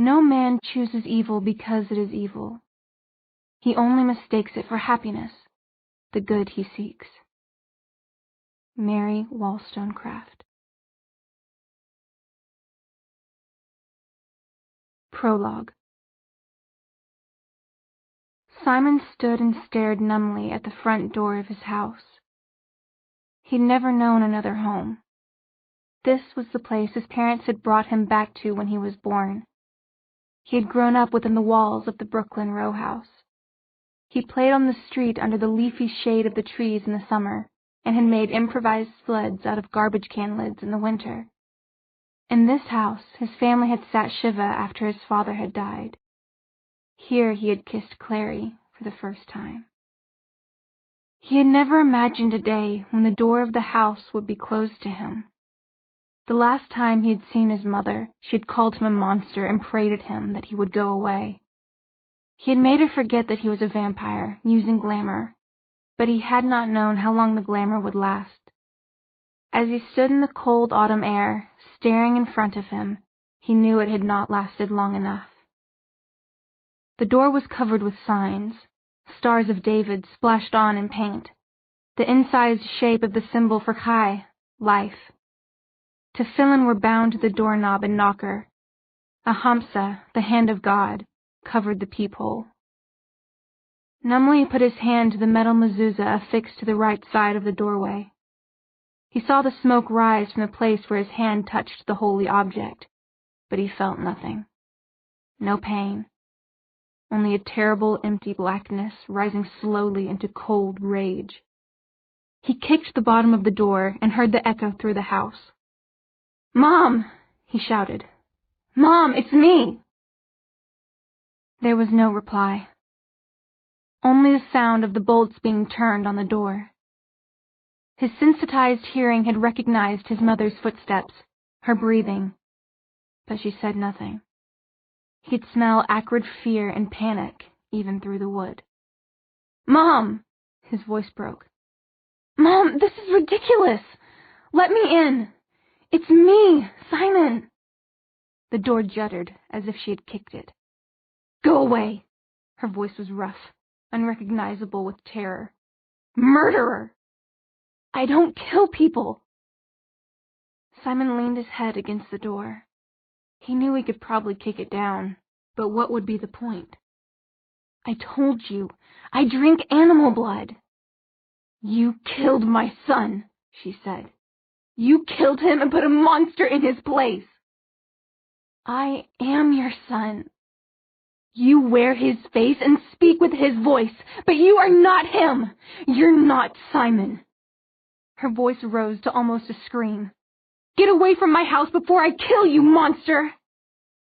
No man chooses evil because it is evil. He only mistakes it for happiness, the good he seeks. Mary Wollstonecraft. Prologue. Simon stood and stared numbly at the front door of his house. He'd never known another home. This was the place his parents had brought him back to when he was born. He had grown up within the walls of the Brooklyn row house. He played on the street under the leafy shade of the trees in the summer, and had made improvised sleds out of garbage can lids in the winter. In this house, his family had sat Shiva after his father had died. Here he had kissed Clary for the first time. He had never imagined a day when the door of the house would be closed to him. The last time he had seen his mother, she had called him a monster and prayed at him that he would go away. He had made her forget that he was a vampire, using glamour, but he had not known how long the glamour would last. As he stood in the cold autumn air, staring in front of him, he knew it had not lasted long enough. The door was covered with signs, stars of David splashed on in paint, the incised shape of the symbol for Chai, life. Tefillin were bound to the doorknob and knocker. A hamsa, the hand of God, covered the peephole. Numbly he put his hand to the metal mezuzah affixed to the right side of the doorway. He saw the smoke rise from the place where his hand touched the holy object, but he felt nothing. No pain. Only a terrible empty blackness rising slowly into cold rage. He kicked the bottom of the door and heard the echo through the house. "Mom!" he shouted. "Mom, it's me!" There was no reply. Only the sound of the bolts being turned on the door. His sensitized hearing had recognized his mother's footsteps, her breathing, but she said nothing. He could smell acrid fear and panic even through the wood. "Mom!" His voice broke. "Mom, this is ridiculous! Let me in! It's me, Simon!" The door juddered as if she had kicked it. "Go away!" Her voice was rough, unrecognizable with terror. "Murderer! I don't kill people!" Simon leaned his head against the door. He knew he could probably kick it down, but what would be the point? "I told you, I drink animal blood." "You killed my son," she said. "You killed him and put a monster in his place." "I am your son." "You wear his face and speak with his voice, but you are not him. You're not Simon." Her voice rose to almost a scream. "Get away from my house before I kill you, monster!"